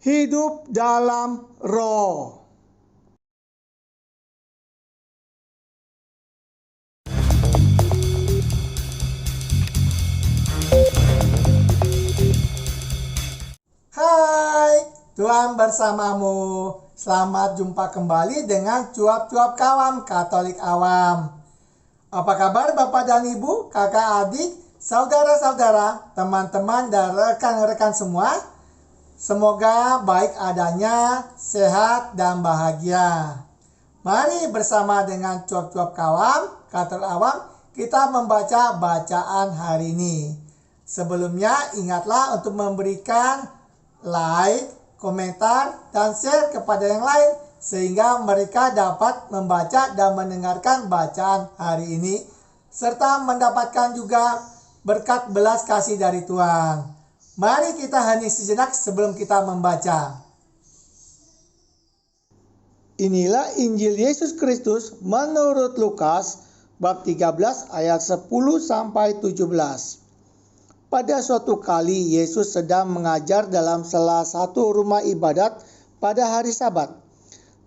hidup dalam Roh. Hai, Tuhan bersamamu. Selamat jumpa kembali dengan Cuap-Cuap Kawan Katolik Awam. Apa kabar Bapak dan Ibu, kakak adik, saudara-saudara, teman-teman dan rekan-rekan semua? Semoga baik adanya, sehat dan bahagia. Mari bersama dengan Cuap-Cuap Kawan Katolik Awam kita membaca bacaan hari ini. Sebelumnya ingatlah untuk memberikan like, komentar, dan share kepada yang lain sehingga mereka dapat membaca dan mendengarkan bacaan hari ini serta mendapatkan juga berkat belas kasih dari Tuhan. Mari kita hening sejenak sebelum kita membaca. Inilah Injil Yesus Kristus menurut Lukas bab 13 ayat 10 sampai 17. Pada suatu kali Yesus sedang mengajar dalam salah satu rumah ibadat pada hari Sabat.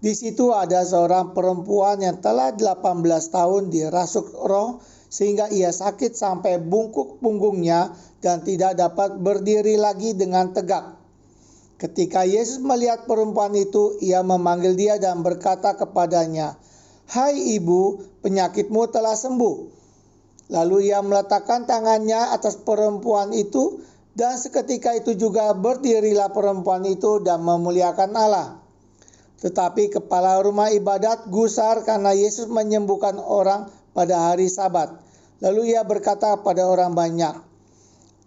Di situ ada seorang perempuan yang telah 18 tahun dirasuk roh sehingga ia sakit sampai bungkuk punggungnya dan tidak dapat berdiri lagi dengan tegak. Ketika Yesus melihat perempuan itu, ia memanggil dia dan berkata kepadanya, "Hai ibu, penyakitmu telah sembuh." Lalu ia meletakkan tangannya atas perempuan itu dan seketika itu juga berdirilah perempuan itu dan memuliakan Allah. Tetapi kepala rumah ibadat gusar karena Yesus menyembuhkan orang pada hari Sabat. Lalu ia berkata pada orang banyak,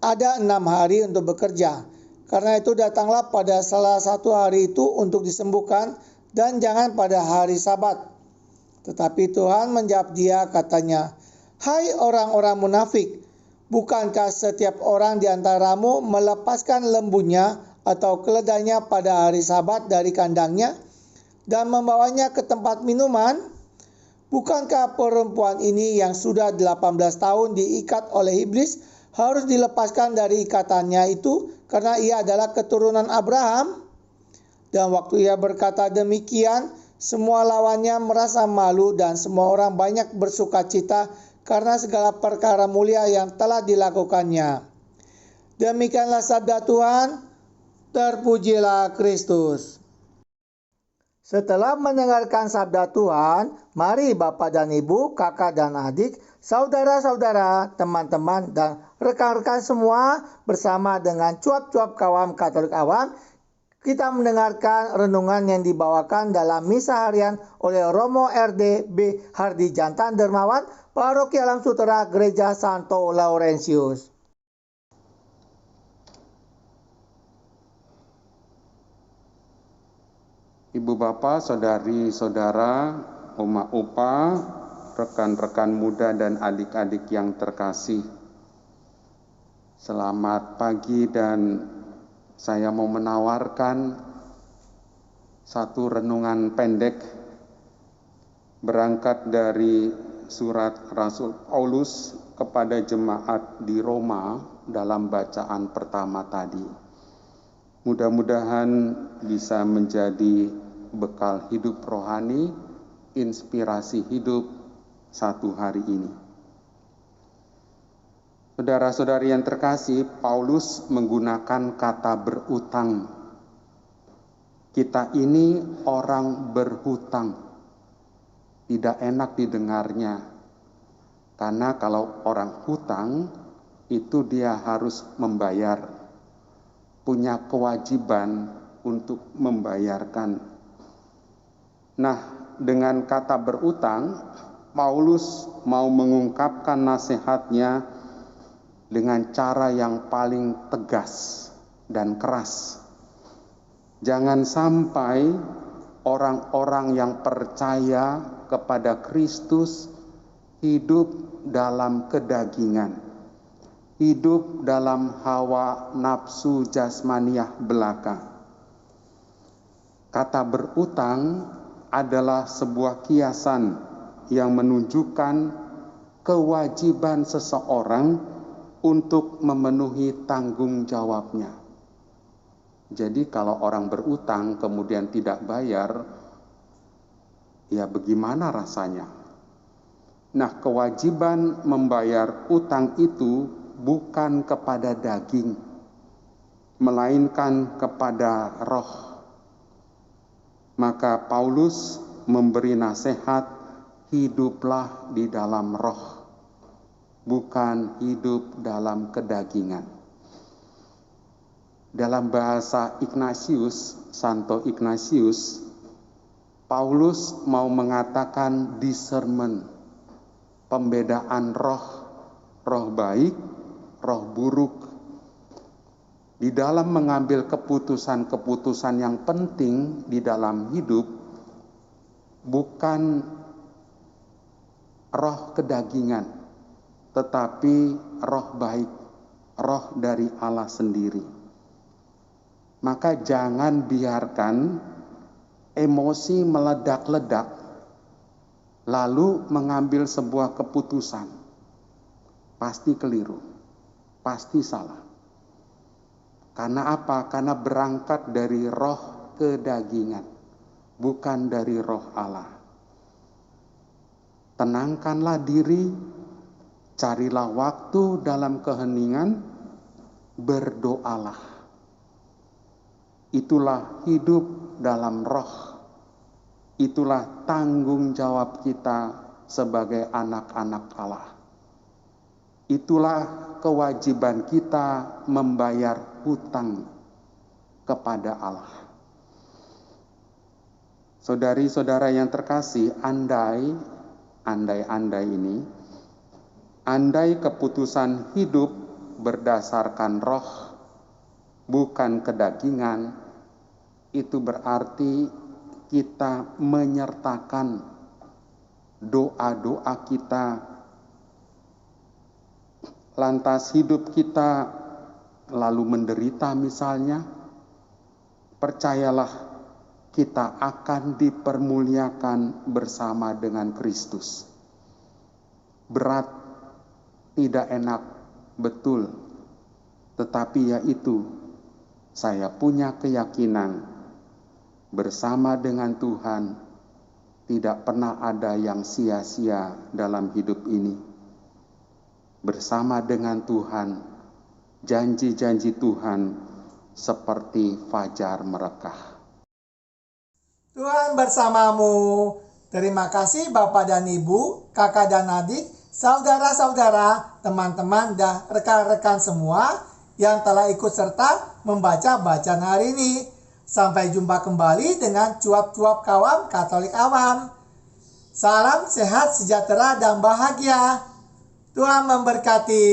"Ada 6 hari untuk bekerja. Karena itu datanglah pada salah satu hari itu untuk disembuhkan dan jangan pada hari Sabat." Tetapi Tuhan menjawab dia katanya, "Hai orang-orang munafik, bukankah setiap orang di antaramu melepaskan lembunya atau keledainya pada hari Sabat dari kandangnya dan membawanya ke tempat minuman? Bukankah perempuan ini yang sudah 18 tahun diikat oleh iblis harus dilepaskan dari ikatannya itu karena ia adalah keturunan Abraham?" Dan waktu ia berkata demikian, semua lawannya merasa malu dan semua orang banyak bersukacita karena segala perkara mulia yang telah dilakukannya. Demikianlah sabda Tuhan, terpujilah Kristus. Setelah mendengarkan sabda Tuhan, mari Bapak dan Ibu, kakak dan adik, saudara-saudara, teman-teman, dan rekan-rekan semua bersama dengan Cuap-Cuap Kawan Katolik Awam, kita mendengarkan renungan yang dibawakan dalam misa harian oleh Romo RD B. Hardi Jantan Dermawan, Paroki Alam Sutera Gereja Santo Laurentius. Ibu bapak, saudari-saudara, oma opa, rekan-rekan muda dan adik-adik yang terkasih. Selamat pagi dan saya mau menawarkan satu renungan pendek berangkat dari surat Rasul Paulus kepada jemaat di Roma dalam bacaan pertama tadi. Mudah-mudahan bisa menjadi bekal hidup rohani, inspirasi hidup satu hari ini. Saudara-saudari yang terkasih, Paulus menggunakan kata berutang. Kita ini orang berhutang. Tidak enak didengarnya. Karena kalau orang hutang, itu dia harus membayar. Punya kewajiban untuk membayarkan. Nah, dengan kata berutang, Paulus mau mengungkapkan nasihatnya dengan cara yang paling tegas dan keras. Jangan sampai orang-orang yang percaya kepada Kristus hidup dalam kedagingan, hidup dalam hawa nafsu jasmaniah belaka. Kata berutang adalah sebuah kiasan yang menunjukkan kewajiban seseorang untuk memenuhi tanggung jawabnya. Jadi kalau orang berutang kemudian tidak bayar, ya bagaimana rasanya? Nah, kewajiban membayar utang itu bukan kepada daging, melainkan kepada roh. Maka Paulus memberi nasihat, hiduplah di dalam roh, bukan hidup dalam kedagingan. Dalam bahasa Ignatius, Santo Ignatius, Paulus mau mengatakan discernment, pembedaan roh, roh baik, roh buruk. Di dalam mengambil keputusan-keputusan yang penting di dalam hidup, bukan roh kedagingan, tetapi roh baik, roh dari Allah sendiri. Maka jangan biarkan emosi meledak-ledak, lalu mengambil sebuah keputusan. Pasti keliru, pasti salah. Karena apa? Karena berangkat dari roh kedagingan, bukan dari roh Allah. Tenangkanlah diri, carilah waktu dalam keheningan, berdoalah. Itulah hidup dalam roh. Itulah tanggung jawab kita sebagai anak-anak Allah. Itulah kewajiban kita membayar hutang kepada Allah. Saudari-saudara yang terkasih, andai keputusan hidup berdasarkan roh, bukan kedagingan, itu berarti kita menyertakan doa-doa kita. Lantas hidup kita lalu menderita misalnya, percayalah kita akan dipermuliakan bersama dengan Kristus. Berat, tidak enak, betul. Tetapi yaitu, saya punya keyakinan bersama dengan Tuhan tidak pernah ada yang sia-sia dalam hidup ini. Bersama dengan Tuhan, janji-janji Tuhan seperti fajar merekah. Tuhan bersamamu. Terima kasih Bapak dan Ibu, kakak dan adik, saudara-saudara, teman-teman, dan rekan-rekan semua yang telah ikut serta membaca bacaan hari ini. Sampai jumpa kembali dengan cuap-cuap kawam Katolik awam. Salam sehat, sejahtera, dan bahagia. Tuhan memberkati.